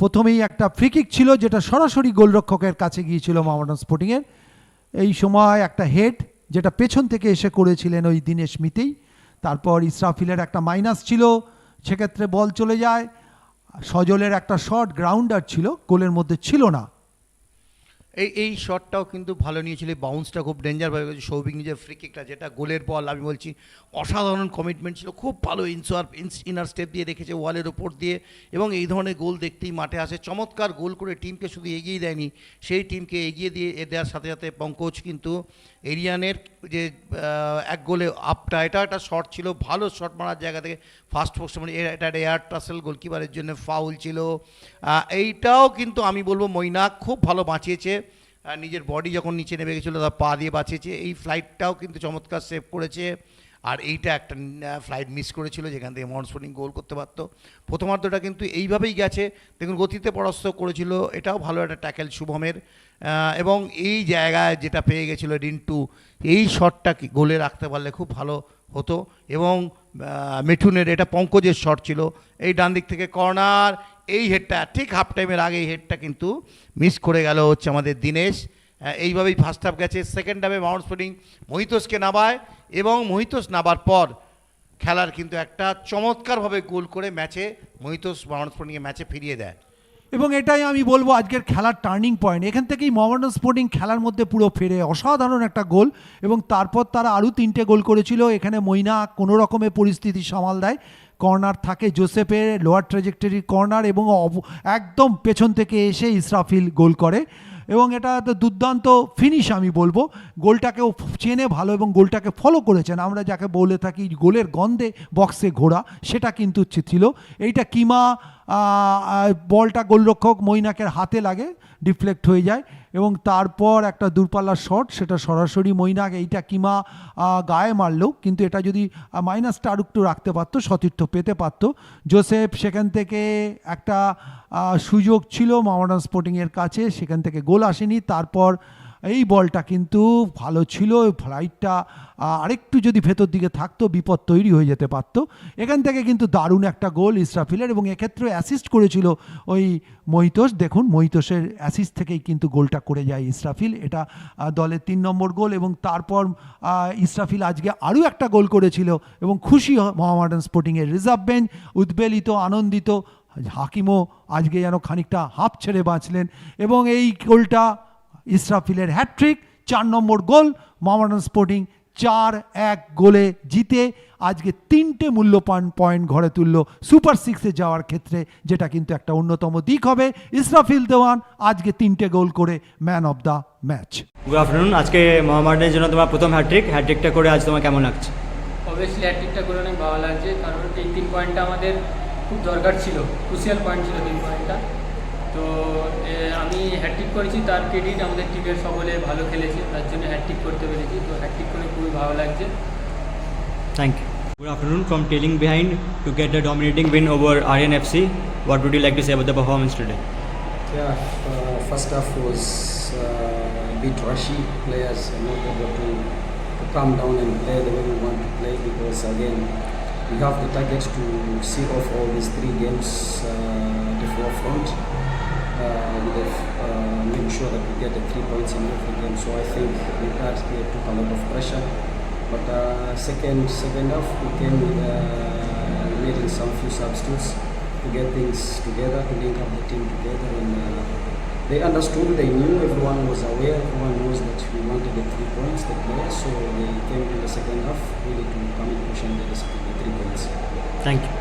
প্রথমেই একটা ফ্রিকিক ছিল যেটা সরাসরি গোলরক্ষকের কাছে গিয়েছিল মোহামেডান স্পোর্টিংয়ের। এই সময় একটা হেড যেটা পেছন থেকে এসে করেছিলেন ওই দিনেশ মিতেই। তারপর ইসরাফিলের একটা মাইনাস ছিল, সেক্ষেত্রে বল চলে যায়। সজলের একটা শট গ্রাউন্ডার ছিল, গোলের মধ্যে ছিল না। এই শটটাও কিন্তু ভালো নিয়েছিল, বাউন্সটা খুব ডেঞ্জার হয়ে গেছে। সৌভিক নিজের ফ্রি কিকটা যেটা গোলের বল, আমি বলছি অসাধারণ কমিটমেন্ট ছিল, খুব ভালো ইনার স্টেপ দিয়ে রেখেছে ওয়ালের ওপর দিয়ে। এবং এই ধরনের গোল দেখতেই মাঠে আসে, চমৎকার গোল করে টিমকে শুধু এগিয়ে দেয়নি, সেই টিমকে এগিয়ে দিয়ে দেওয়ার সাথে সাথে পঙ্কজ কিন্তু এরিয়ানের যে এক গোলে আপটা, এটা একটা শট ছিল, ভালো শট মারার জায়গা থেকে ফার্স্ট পোস্ট, মানে এটা এয়ার টাসেল গোলকিপারের জন্য ফাউল ছিল। এইটাও কিন্তু আমি বলবো মৈনাক খুব ভালো বাঁচিয়েছে, নিজের বডি যখন নিচে নেমে গেছিলো তার পা দিয়ে বাঁচিয়েছে। এই ফ্লাইটটাও কিন্তু চমৎকার সেভ করেছে। আর এইটা একটা ফ্লাইট মিস করেছিল যেখান থেকে মোহামেডান স্পোর্টিং গোল করতে পারতো। প্রথমার্ধটা কিন্তু এইভাবেই গেছে, দেখুন গতিতে পরাস্ত করেছিল, এটাও ভালো একটা ট্যাকেল শুভমের। এবং এই জায়গায় যেটা পেয়ে গেছিলো রিন্টু, এই শটটা গোলে রাখতে পারলে খুব ভালো হতো। এবং মিঠুনের এটা পঙ্কজের শট ছিল, এই ডান দিক থেকে কর্নার, এই হেডটা ঠিক হাফ টাইমের আগে এই হেডটা কিন্তু মিস করে গেল হচ্ছে আমাদের দিনেশ। এইভাবেই ফার্স্ট হাফ গেছে। সেকেন্ড হাফে মোহামেডান স্পোর্টিং মহিতোষকে নামায় এবং মহিতোষ নামার পর খেলার কিন্তু একটা চমৎকারভাবে গোল করে ম্যাচে মহিতোষ মোহামেডান স্পোর্টিংয়ে ম্যাচে ফিরিয়ে দেয়। এবং এটাই আমি বলবো আজকের খেলার টার্নিং পয়েন্ট। এখান থেকেই মোহামেডান স্পোর্টিং খেলার মধ্যে পুরো ফেরে, অসাধারণ একটা গোল। এবং তারপর তারা আরও 3টে গোল করেছিল। এখানে মৈনা কোনো রকমের পরিস্থিতি সামাল দেয়, কর্নার থাকে জোসেফের, লোয়ার ট্র্যাজেক্টরির কর্নার, এবং একদম পেছন থেকে এসে ইসরাফিল গোল করে। এবং এটা তো দুর্দান্ত ফিনিশ আমি বলবো। গোলটাকেও চেনে ভালো এবং গোলটাকে ফলো করেছেন। আমরা যাকে বলে থাকি গোলের গন্ধে বক্সে ঘোরা, সেটা কিন্তু ছিল। এইটা কিমা বলটা গোলরক্ষক মৈনাকের হাতে লাগে, ডিফ্লেক্ট হয়ে যায় এবং তারপর একটা দূরপাল্লার শট, সেটা সরাসরি মৈনাক, এইটা কিমা গায়ে মারলেও কিন্তু এটা যদি মাইনাসটা আর একটু রাখতে পারতো, সতীর্থ পেতে পারতো। জোসেফ সেখান থেকে একটা সুযোগ ছিল মোহামেডান স্পোর্টিংয়ের কাছে, সেখান থেকে গোল আসেনি। তারপর এই বলটা কিন্তু ভালো ছিল, ফ্লাইটটা আরেকটু যদি ভেতর দিকে থাকতো বিপদ তৈরি হয়ে যেতে পারতো। এখান থেকে কিন্তু দারুণ একটা গোল ইসরাফিলের, এবং এক্ষেত্রে অ্যাসিস্ট করেছিল ওই মহিতোষ। দেখুন মহিতোষের অ্যাসিস্ট থেকেই কিন্তু গোলটা করে যায় ইসরাফিল। এটা দলের 3 নম্বর গোল। এবং তারপর ইসরাফিল আজকে আরও একটা গোল করেছিল এবং খুশি মোহামেডান স্পোর্টিংয়ের রিজার্ভ বেঞ্চ, উদ্বেলিত, আনন্দিত। হাকিমও আজকে যেন খানিকটা হাঁপ ছেড়ে বাঁচলেন। এবং এই গোলটা ইসরাফিলের হ্যাটট্রিক, 4 নম্বর গোল। মোহামেডান স্পোর্টিং 4-1 গোলে জিতে আজকে 3টে মূল্যবান পয়েন্ট ঘরে তুলল সুপার 6-এ যাওয়ার ক্ষেত্রে, যেটা কিন্তু একটা অন্যতম দিক হবে। ইসরাফিল দেওয়ান আজকে 3টে গোল করে man of the match. Good afternoon. আজকে মোহামেডানের জন্য তোমার প্রথম হ্যাটট্রিকটা করে আজ তোমার কেমন লাগছে? অবভিয়াসলি হ্যাটট্রিকটা করে অনেক ভালো লাগছে, কারণ এই 3 পয়েন্টটা আমাদের খুব দরকার ছিল, ক্রুশিয়াল পয়েন্ট ছিল 3 পয়েন্টটা। তো আমি হ্যাটট্রিক করেছি, তার ক্রেডিট আমাদের টিমের সকলে ভালো খেলেছে, তার জন্য হ্যাটট্রিক করতে পেরেছি। তো হ্যাটট্রিক করে খুবই ভালো লাগছে। Thank you. Good afternoon. From tailing behind to get a dominating win over RNFC, what would you like to say about the performance today? Yeah, first half was a bit rushy. Players are not able to calm down and play the way we want to play, because again we have the target to see off all these 3 games at the forefront. We have make sure that we get the 3 points in every game. So I think with that we took a lot of pressure. But second half we came with made in some few substitutes to get things together, to link up the team together, and they understood, they knew, everyone was aware, everyone knows that we wanted the 3 points, the players, so they came in the second half really to come and push and get us the 3 points. Thank you.